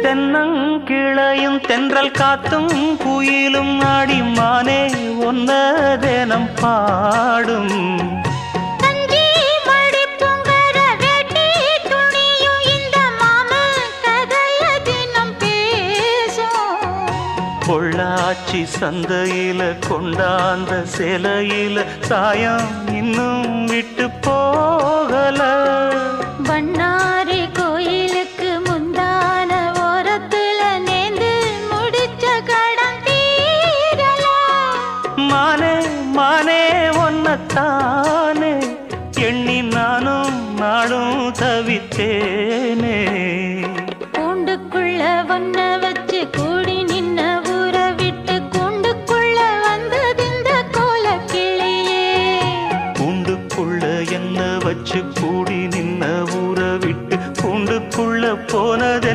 தென்னங்கிளையும் தென்றல் காத்தும் குயிலும் ஆடிமானே ஒன்ன தினம் பாடும் பொள்ளாச்சி சந்தையில கொண்டாந்த சிலையில சாயம் இன்னும் விட்டு போகல பண்ணாரி கோயிலுக்கு முந்தான ஓரத்துல நேர்ந்து முடிச்ச கடன் தீரல மானே மானே ஒன்னத்தானே எண்ணி நானும் நாடும் தவித்தே